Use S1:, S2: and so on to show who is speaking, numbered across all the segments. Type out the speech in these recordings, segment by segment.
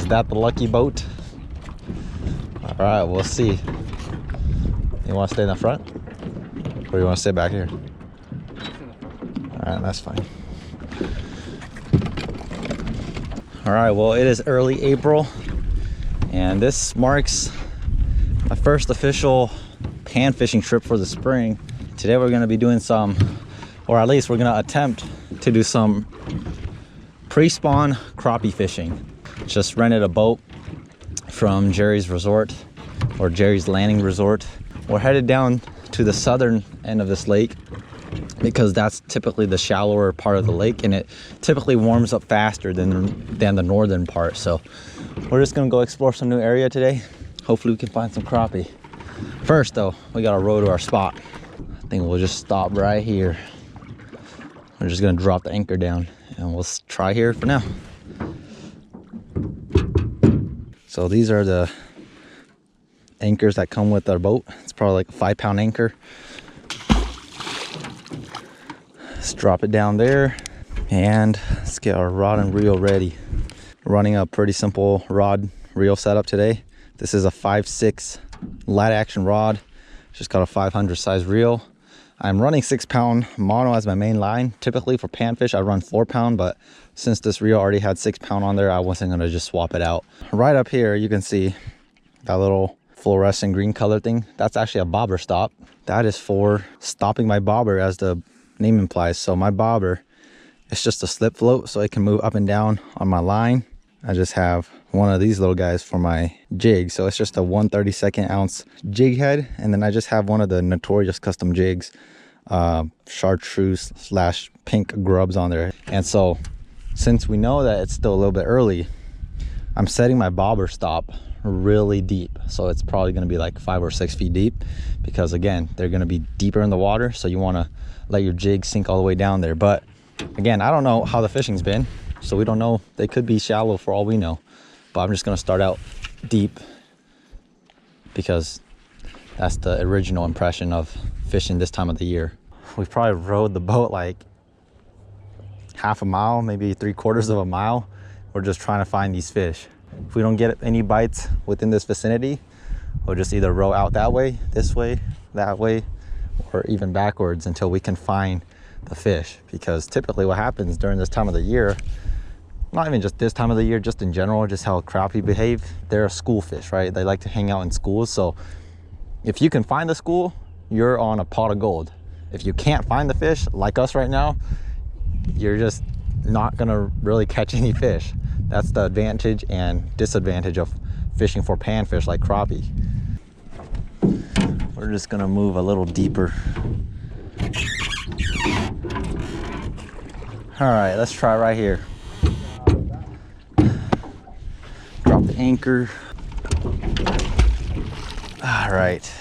S1: Is that the lucky boat? All right, we'll see. You want to stay in the front? Or you want to stay back here? All right, that's fine. All right, well, it is early April, and this marks my first official pan fishing trip for the spring. Today we're gonna be doing some, or at least we're gonna attempt to do some pre-spawn crappie fishing. Just rented a boat from Jerry's Resort, or Jerry's Landing Resort. We're headed down to the southern end of this lake because that's typically the shallower part of the lake, and it typically warms up faster than the northern part. So we're just gonna go explore some new area today. Hopefully we can find some crappie. First though, we gotta row to our spot. I think we'll just stop right here. We're just gonna drop the anchor down and we'll try here for now. So these are the anchors that come with our boat. It's probably like a 5-pound anchor. Let's drop it down there and let's get our rod and reel ready. Running a pretty simple rod reel setup today. This is a 5/6 light action rod. Just got a 500 size reel. I'm running 6-pound mono as my main line. Typically for panfish I run 4-pound, but since this reel already had 6-pound on there, I wasn't gonna just swap it out. Right up here you can see that little fluorescent green color thing. That's actually a bobber stop. That is for stopping my bobber, as the name implies. So my bobber, it's just a slip float so it can move up and down on my line. I just have one of these little guys for my jig, so it's just a 1/32 ounce jig head, and then I just have one of the Notorious custom jigs, chartreuse / pink grubs on there. And so since we know that it's still a little bit early, I'm setting my bobber stop really deep, so it's probably going to be like 5 or 6 feet deep, because again, they're going to be deeper in the water, so you want to let your jig sink all the way down there. But again, I don't know how the fishing's been, so we don't know. They could be shallow for all we know, but I'm just going to start out deep because that's the original impression of fishing this time of the year. We've probably rowed the boat like half a mile, maybe 3/4 of a mile. We're just trying to find these fish. If we don't get any bites within this vicinity, we'll just either row out that way, this way, that way, or even backwards until we can find the fish. Because typically what happens during this time of the year, not even just this time of the year, just in general, just how crappie behave, they're a school fish, right? They like to hang out in schools. So if you can find the school, you're on a pot of gold. If you can't find the fish, like us right now, you're just not gonna really catch any fish. That's the advantage and disadvantage of fishing for panfish like crappie. We're just gonna move a little deeper. All right, let's try right here. Drop the anchor. All right,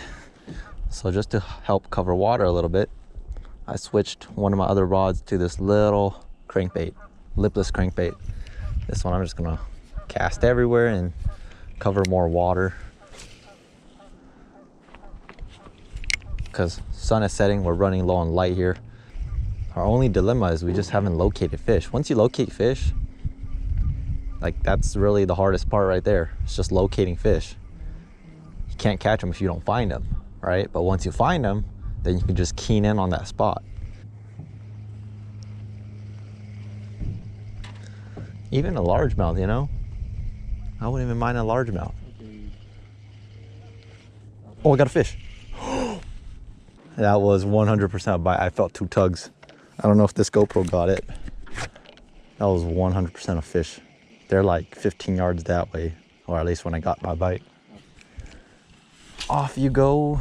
S1: so just to help cover water a little bit, I switched one of my other rods to this little crankbait, lipless crankbait. This one I'm just gonna cast everywhere and cover more water. Because sun is setting, we're running low on light here. Our only dilemma is we just haven't located fish. Once you locate fish, like that's really the hardest part right there. It's just locating fish. You can't catch them if you don't find them, right? But once you find them, then you can just keen in on that spot. Even a largemouth, you know? I wouldn't even mind a largemouth. Oh, I got a fish. That was 100% a bite. I felt 2 tugs. I don't know if this GoPro got it. That was 100% a fish. They're like 15 yards that way, or at least when I got my bite. Off you go.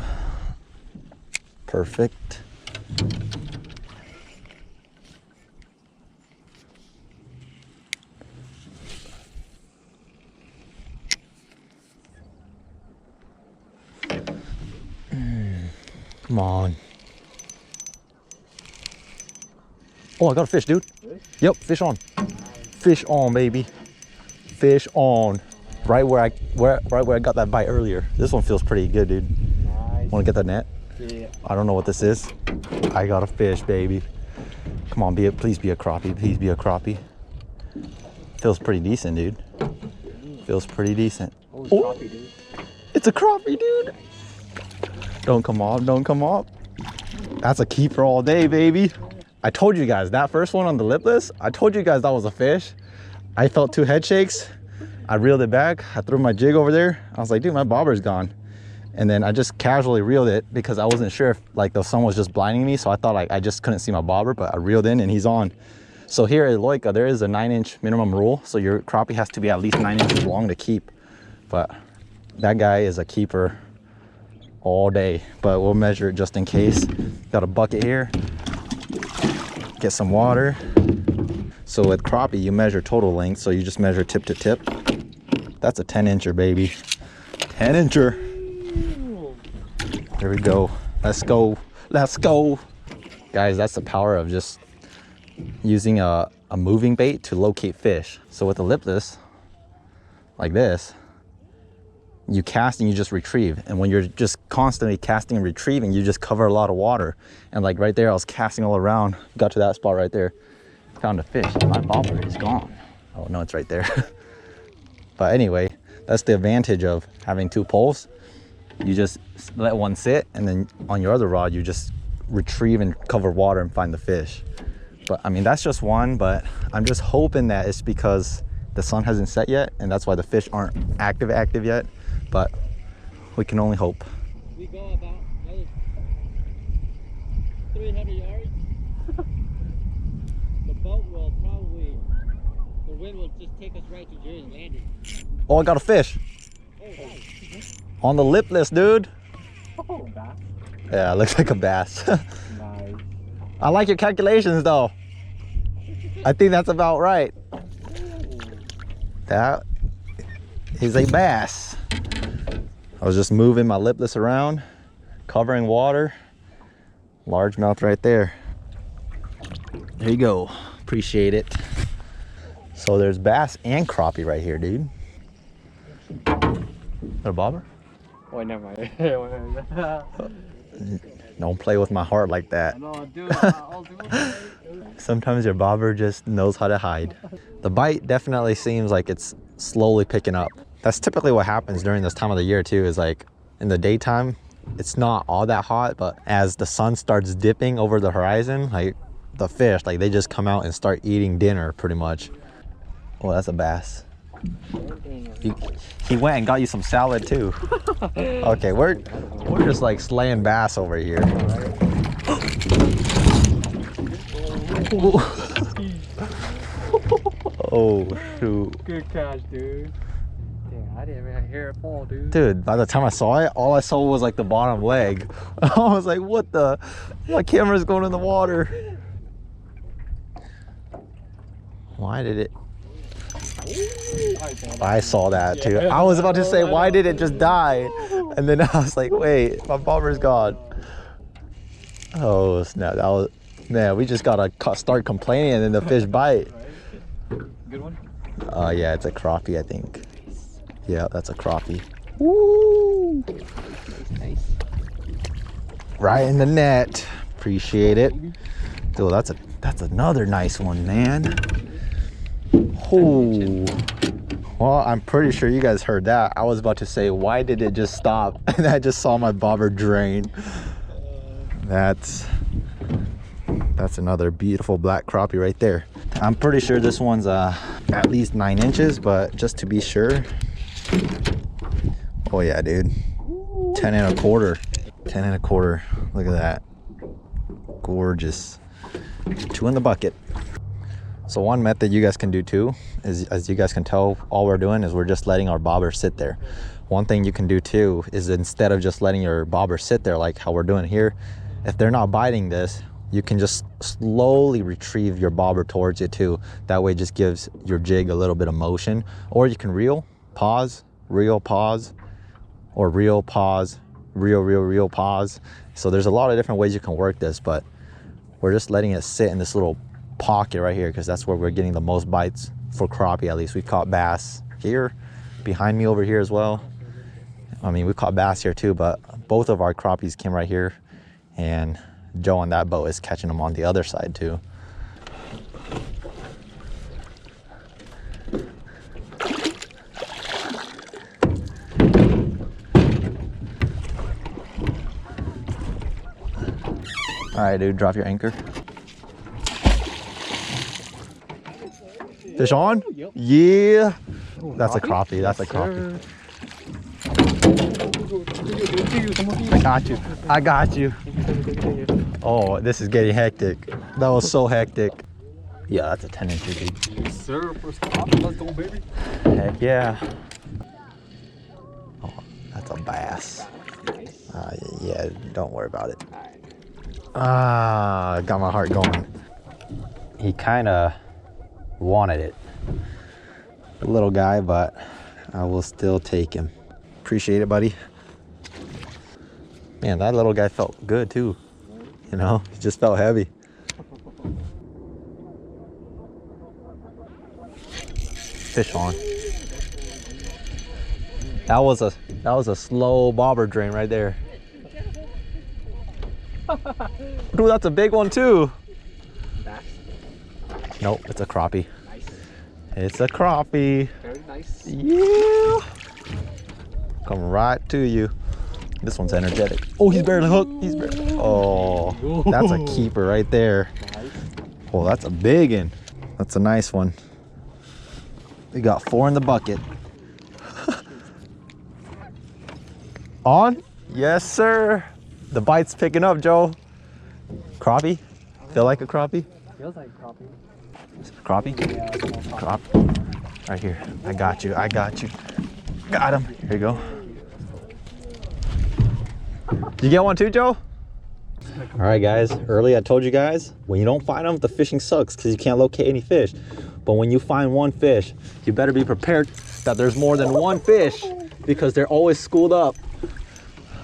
S1: Perfect. Come on. Oh, I got a fish, dude. Fish? Yep, fish on. Fish on, baby. Fish on. Right where I got that bite earlier. This one feels pretty good, dude. Nice. Want to get that net? Yeah. I don't know what this is. I got a fish, baby. Come on, please be a crappie. Please be a crappie. Feels pretty decent, dude. Feels pretty decent.
S2: Oh, it's crappie, dude.
S1: It's a crappie, dude. Don't come off, don't come off. That's a keeper all day, baby. I told you guys, that first one on the lipless, I told you guys that was a fish. I felt 2 head shakes. I reeled it back. I threw my jig over there. I was like, dude, my bobber's gone. And then I just casually reeled it because I wasn't sure if like the sun was just blinding me. So I thought like I just couldn't see my bobber, but I reeled in and he's on. So here at Eloika, there is a 9-inch minimum rule. So your crappie has to be at least 9 inches long to keep. But that guy is a keeper all day, but we'll measure it just in case. Got a bucket here. Get some water. So with crappie, you measure total length. So you just measure tip to tip. That's a 10-incher, baby. 10-incher. Here we go. Let's go. Let's go. Guys, that's the power of just using a moving bait to locate fish. So with the lipless, like this, you cast and you just retrieve. And when you're just constantly casting and retrieving, you just cover a lot of water. And like right there, I was casting all around, got to that spot right there, found a fish. My bobber is gone. Oh no, it's right there. But anyway, that's the advantage of having 2 poles. You just let one sit, and then on your other rod, you just retrieve and cover water and find the fish. But I mean, that's just one, but I'm just hoping that it's because the sun hasn't set yet, and that's why the fish aren't active yet. But we can only hope.
S2: We go about another 300 yards. The boat will probably, the wind will just take us right to Jersey Landing.
S1: Oh, I got a fish.
S2: Oh, nice.
S1: On the lipless, dude.
S2: Oh, bass.
S1: Yeah, it looks like a bass.
S2: Nice.
S1: I like your calculations though. I think that's about right. That is a bass. I was just moving my lipless around, covering water. Largemouth right there. There you go. Appreciate it. So there's bass and crappie right here, dude. Got a bobber?
S2: Oh, never mind.
S1: Don't play with my heart like that.
S2: No, dude, I'll do it.
S1: Sometimes your bobber just knows how to hide. The bite definitely seems like it's slowly picking up. That's typically what happens during this time of the year too, is like in the daytime, it's not all that hot, but as the sun starts dipping over the horizon, like the fish, like they just come out and start eating dinner pretty much. Oh, that's a bass. He went and got you some salad too. Okay, we're just like slaying bass over here. Oh shoot.
S2: Good catch, dude. Damn, I didn't even hear it fall, dude.
S1: Dude, by the time I saw it, all I saw was like the bottom leg. I was like, what the? My camera's going in the water. Why did it? I saw that too. I was about to say, why did it just die? And then I was like, wait, my bobber's gone. Oh snap, that was, man, we just gotta start complaining and then the fish bite.
S2: Good one?
S1: Yeah, it's a crappie, I think. Yeah, that's a crappie. Woo!
S2: Nice.
S1: Right in the net. Appreciate it. Dude, that's another nice one, man. Oh. Well, I'm pretty sure you guys heard that. I was about to say, why did it just stop? And I just saw my bobber drain. That's another beautiful black crappie right there. I'm pretty sure this one's at least 9 inches, but just to be sure. Oh yeah, dude. 10 and a quarter. 10 and a quarter. Look at that. Gorgeous. 2 in the bucket. So one method you guys can do too is, as you guys can tell, all we're doing is we're just letting our bobber sit there. One thing you can do too is, instead of just letting your bobber sit there like how we're doing here, if they're not biting this, you can just slowly retrieve your bobber towards you too. That way it just gives your jig a little bit of motion. Or you can reel, pause, reel, pause, or reel, pause, reel, reel, reel, pause. So there's a lot of different ways you can work this, but we're just letting it sit in this little pocket right here because that's where we're getting the most bites for crappie. At least we've caught bass here, behind me over here as well. I mean, we caught bass here too, but both of our crappies came right here, and Joe on that boat is catching them on the other side too. All right, dude, drop your anchor. Fish on?
S2: Yep.
S1: Yeah. That's a crappie. That's a crappie. I got you. I got you. Oh, this is getting hectic. That was so hectic. Yeah, that's a 10-incher, dude.
S3: Yes, sir. First crappie. Let's go, baby.
S1: Heck yeah. Oh, that's a bass. Yeah, don't worry about it. Ah, got my heart going. He kind of wanted it. A little guy, but I will still take him. Appreciate it, buddy. Man, that little guy felt good too. You know, he just felt heavy. Fish on. That was a slow bobber drain right there. Dude, that's a big one too. Nope, it's a crappie.
S3: Nice.
S1: It's a crappie.
S3: Very nice.
S1: Yeah. Come right to you. This one's energetic. Oh, he's barely hooked. He's barely. Oh, that's a keeper right there.
S3: Nice.
S1: Oh, that's a big one. That's a nice one. We got 4 in the bucket. On? Yes, sir. The bite's picking up, Joe. Crappie? Feel like a crappie?
S3: Feels like crappie.
S1: Crappie?
S3: Yeah, it's more
S1: Crappie. Right here. I got you. I got you. Got him. Here you go. You get one too, Joe? All right, guys. Early I told you guys, when you don't find them, the fishing sucks because you can't locate any fish. But when you find one fish, you better be prepared that there's more than one fish because they're always schooled up.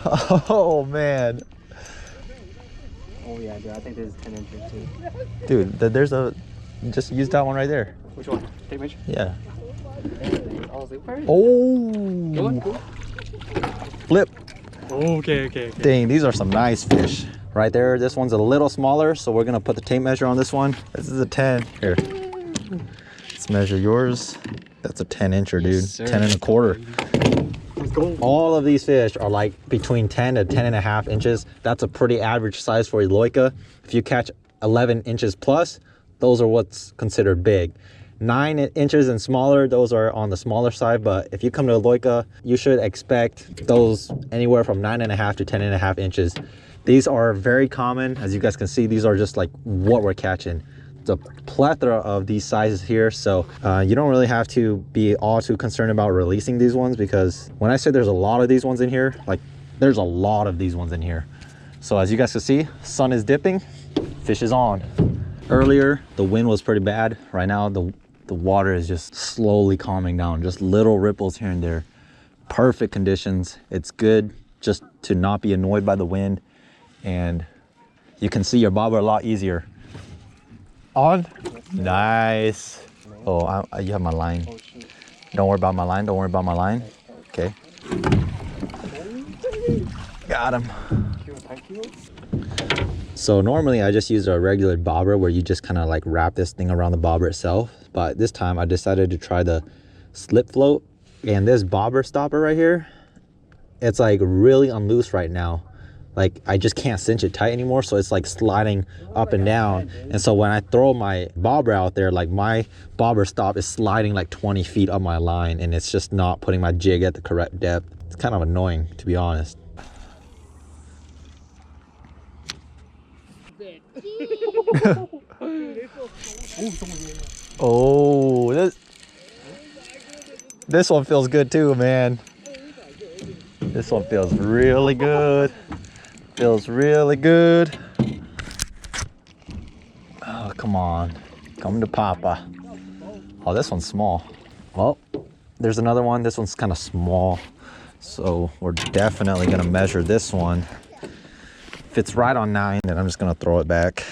S1: Oh, man.
S3: Oh yeah, dude. I think this is 10 inches too.
S1: Dude, there's a... Just use that one right there.
S3: Which one? Tape measure?
S1: Yeah.
S3: I was like, where is it?
S1: Oh.
S3: Good one, cool.
S1: Flip.
S3: Okay.
S1: Dang, these are some nice fish. Right there, this one's a little smaller, so we're gonna put the tape measure on this one. This is a 10. Here. Let's measure yours. That's a 10-incher, dude.
S3: Yes,
S1: 10 and a quarter.
S3: Let's go.
S1: All of these fish are like between 10 to 10 and a half inches. That's a pretty average size for Eloika. If you catch 11 inches plus, those are what's considered big. 9 inches and smaller, those are on the smaller side, but if you come to Eloika, you should expect those anywhere from 9.5 to 10.5 inches. These are very common. As you guys can see, these are just like what we're catching. It's a plethora of these sizes here, so you don't really have to be all too concerned about releasing these ones, because when I say there's a lot of these ones in here, like there's a lot of these ones in here. So as you guys can see, sun is dipping, fish is on. Earlier, the wind was pretty bad. Right now, the water is just slowly calming down, just little ripples here and there. Perfect conditions. It's good just to not be annoyed by the wind, and you can see your bobber a lot easier. On? Nice. Oh, you have my line. Don't worry about my line. Don't worry about my line. Okay. Got him. So normally I just use a regular bobber where you just kind of like wrap this thing around the bobber itself. But this time I decided to try the slip float. And this bobber stopper right here, it's like really unloose right now. Like I just can't cinch it tight anymore. So it's like sliding up and down. And so when I throw my bobber out there, like my bobber stop is sliding like 20 feet up my line. And it's just not putting my jig at the correct depth. It's kind of annoying, to be honest. Oh, this one feels good too, man. This one feels really good. Feels really good. Oh, come on. Come to Papa. Oh, this one's small. Well, there's another one. This one's kind of small. So we're definitely going to measure this one. If it's right on 9, then I'm just going to throw it back.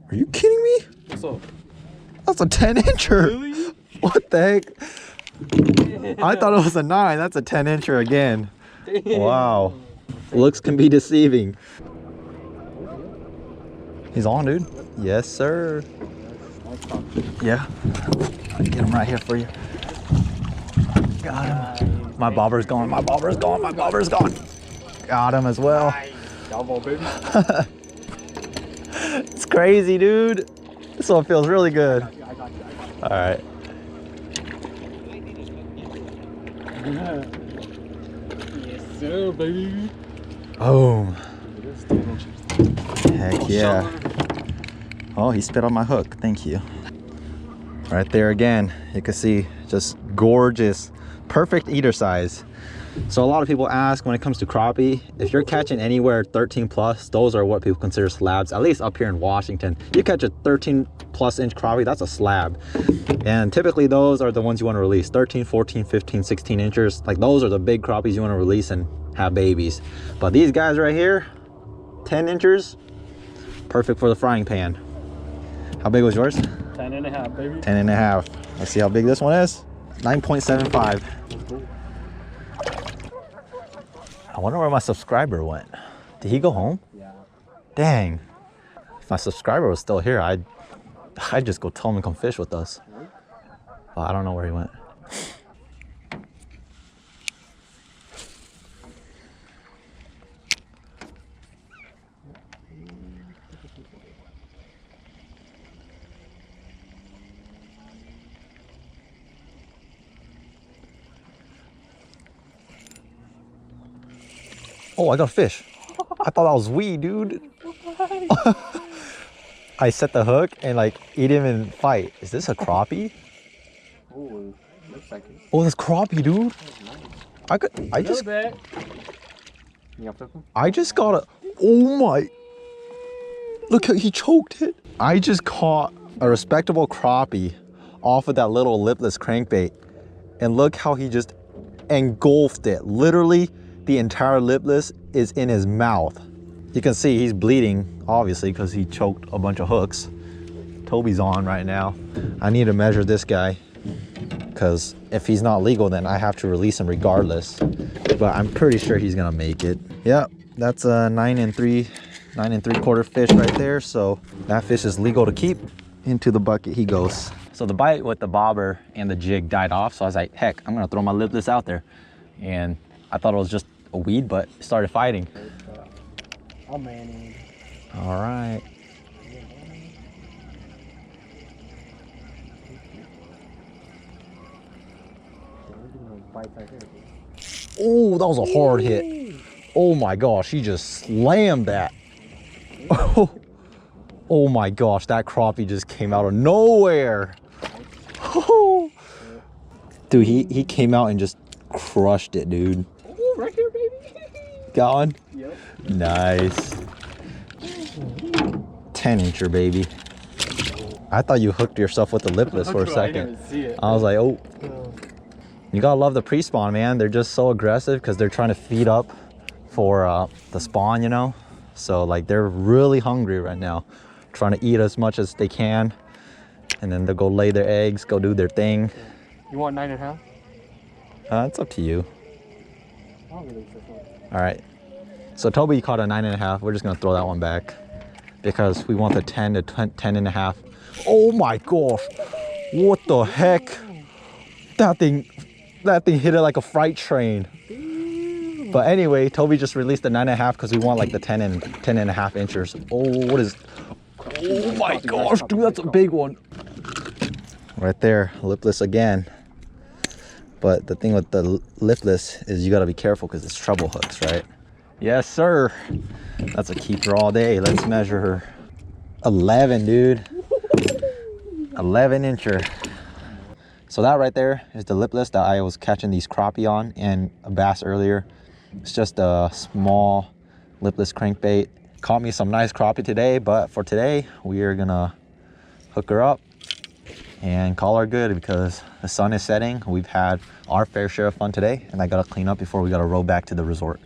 S1: Are you kidding me?
S3: What's up?
S1: That's a 10-incher.
S3: Really?
S1: What the heck? I thought it was a 9. That's a 10-incher again. Wow. Looks can be deceiving. He's on, dude. Yes, sir. Yeah. I'll get him right here for you. Got him. My bobber's gone. My bobber's gone. My bobber's gone. Got him as well.
S3: Double, baby.
S1: crazy, dude. This one feels really good.
S3: I got you.
S1: All right.
S3: Yes, sir, baby.
S1: Boom.
S3: It is 10 inches.
S1: Heck yeah. Oh, he spit on my hook. Thank you. Right there again, you can see just gorgeous, perfect eater size. So a lot of people ask when it comes to crappie, if you're catching anywhere 13 plus, those are what people consider slabs. At least up here in Washington, you catch a 13 plus inch crappie, that's a slab. And typically those are the ones you want to release, 13, 14, 15, 16 inches. Like those are the big crappies you want to release and have babies. But these guys right here, 10 inches, perfect for the frying pan. How big was yours?
S3: 10 and a half, baby.
S1: 10 and a half. Let's see how big this one is. 9.75. I wonder where my subscriber went. Did he go home?
S3: Yeah.
S1: Dang. If my subscriber was still here, I'd just go tell him to come fish with us. But I don't know where he went. Oh, I got a fish. I thought that was weed, dude. I set the hook and like eat him and fight. Is this a crappie?
S3: Oh, looks like it.
S1: Oh, that's crappie, dude. I just got a, oh my. Look how he choked it. I just caught a respectable crappie off of that little lipless crankbait. And look how he just engulfed it. Literally, the entire lipless is in his mouth. You can see he's bleeding, obviously, because he choked a bunch of hooks. Toby's on right now. I need to measure this guy, because if he's not legal, then I have to release him regardless. But I'm pretty sure he's gonna make it. Yep, that's a 9 3/4 fish right there. So that fish is legal to keep. Into the bucket he goes. So the bite with the bobber and the jig died off. So I was like, heck, I'm gonna throw my lipless out there. And I thought it was just a weed, but it started fighting.
S3: Oh, man.
S1: All right. Oh, that was a hard hit. Oh my gosh, he just slammed that. Oh my gosh, that crappie just came out of nowhere. Dude, he came out and just crushed it, dude.
S3: Oh, right here, baby.
S1: Got one?
S3: Yep.
S1: Nice. 10 incher, baby. I thought you hooked yourself with the lipless for a second.
S3: I didn't even see it.
S1: I was like, oh. You gotta love the pre-spawn, man. They're just so aggressive because they're trying to feed up for the spawn, you know? So like they're really hungry right now, trying to eat as much as they can. And then they'll go lay their eggs, go do their thing.
S3: You want 9 and a half?
S1: It's up to you.
S3: I'll release this one.
S1: All right. So Toby caught a 9.5. We're just gonna throw that one back because we want the 10 to 10.5. Oh my gosh. What the heck? That thing hit it like a freight train. But anyway, Toby just released the 9.5 because we want like the 10.5 inches. Oh, what is, oh my gosh, dude, that's a big one. Right there, lipless again. But the thing with the lipless is you gotta be careful because it's treble hooks, right? Yes, sir. That's a keeper all day. Let's measure her. 11, dude. 11 incher. So that right there is the lipless that I was catching these crappie on and a bass earlier. It's just a small lipless crankbait. Caught me some nice crappie today, but for today, we are gonna hook her up and call her good because the sun is setting. We've had our fair share of fun today, and I gotta clean up before we gotta row back to the resort.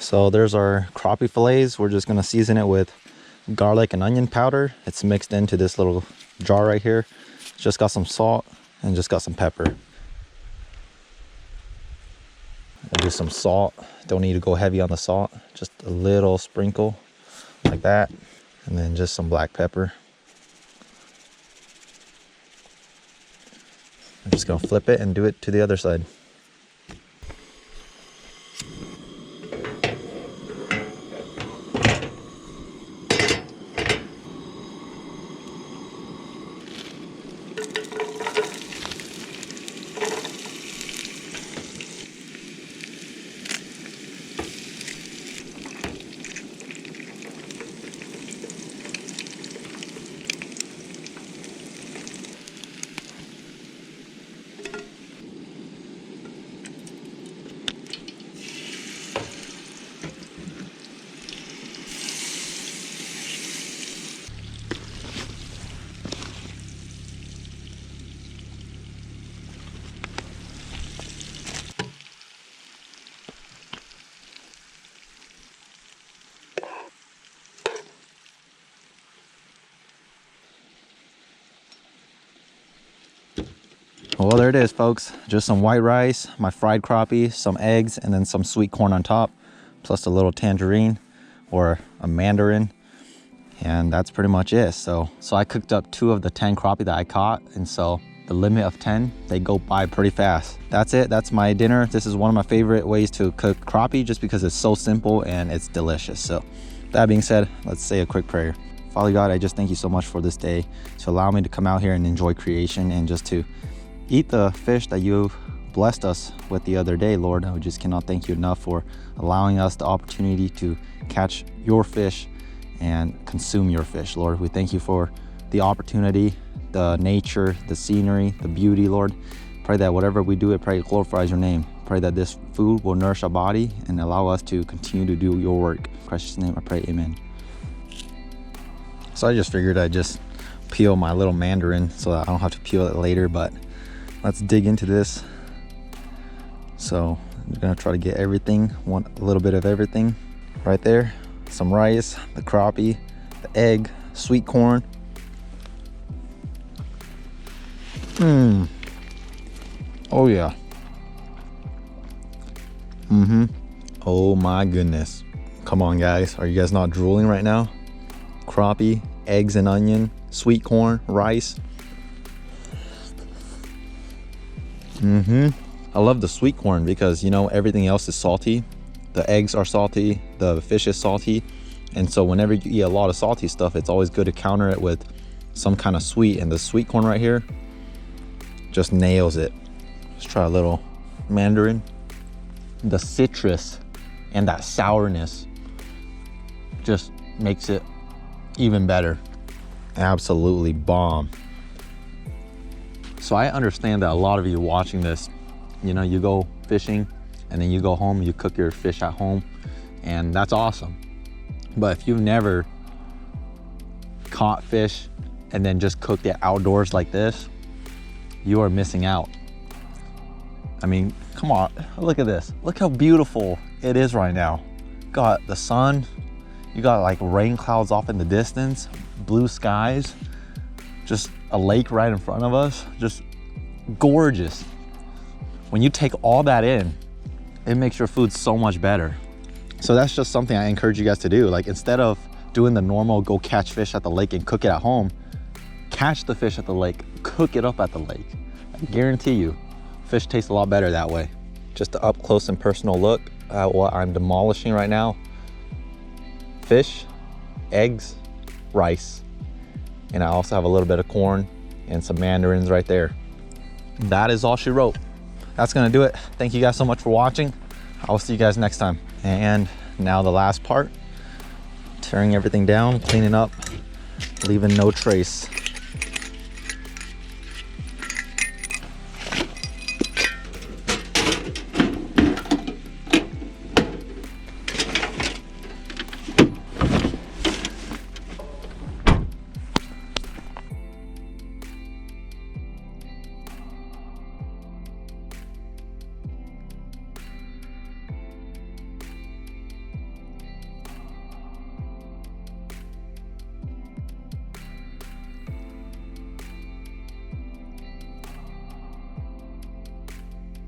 S1: So there's our crappie fillets. We're just gonna season it with garlic and onion powder. It's mixed into this little jar right here. Just got some salt and just got some pepper. I'll do some salt. Don't need to go heavy on the salt. Just a little sprinkle like that. And then just some black pepper. I'm just gonna flip it and do it to the other side. Well, there it is, folks. Just some white rice, my fried crappie, some eggs, and then some sweet corn on top, plus a little tangerine or a mandarin. And that's pretty much it. So I cooked up 2 of the 10 crappie that I caught. And so the limit of 10, they go by pretty fast. That's it. That's my dinner. This is one of my favorite ways to cook crappie just because it's so simple and it's delicious. So that being said, let's say a quick prayer. Father God, I just thank you so much for this day to allow me to come out here and enjoy creation and just to eat the fish that you blessed us with the other day, Lord. I just cannot thank you enough for allowing us the opportunity to catch your fish and consume your fish, Lord. We thank you for the opportunity, the nature, the scenery, the beauty, Lord. Pray that whatever we do, I pray it glorifies your name. Pray that this food will nourish our body and allow us to continue to do your work. In precious name I pray, amen. So I just figured I'd just peel my little mandarin so that I don't have to peel it later, but let's dig into this. So I'm gonna try to get everything, want a little bit of everything right there. Some rice, the crappie, the egg, sweet corn. Oh yeah. Oh my goodness. Come on guys, are you guys not drooling right now? Crappie, eggs and onion, sweet corn, rice. I love the sweet corn because, you know, everything else is salty. The eggs are salty, the fish is salty. And so whenever you eat a lot of salty stuff, it's always good to counter it with some kind of sweet. And the sweet corn right here just nails it. Let's try a little mandarin. The citrus and that sourness just makes it even better. Absolutely bomb. So I understand that a lot of you watching this, you know, you go fishing and then you go home, you cook your fish at home, and that's awesome. But if you've never caught fish and then just cooked it outdoors like this, you are missing out. I mean, come on, look at this. Look how beautiful it is right now. Got the sun, you got like rain clouds off in the distance, blue skies, just a lake right in front of us, just gorgeous. When you take all that in, it makes your food so much better. So that's just something I encourage you guys to do. Like, instead of doing the normal go catch fish at the lake and cook it at home, catch the fish at the lake, cook it up at the lake. I guarantee you, fish tastes a lot better that way. Just an up close and personal look at what I'm demolishing right now. Fish, eggs, rice, and I also have a little bit of corn and some mandarins right there. That is all she wrote. That's gonna do it. Thank you guys so much for watching. I will see you guys next time. And now the last part, tearing everything down, cleaning up, leaving no trace.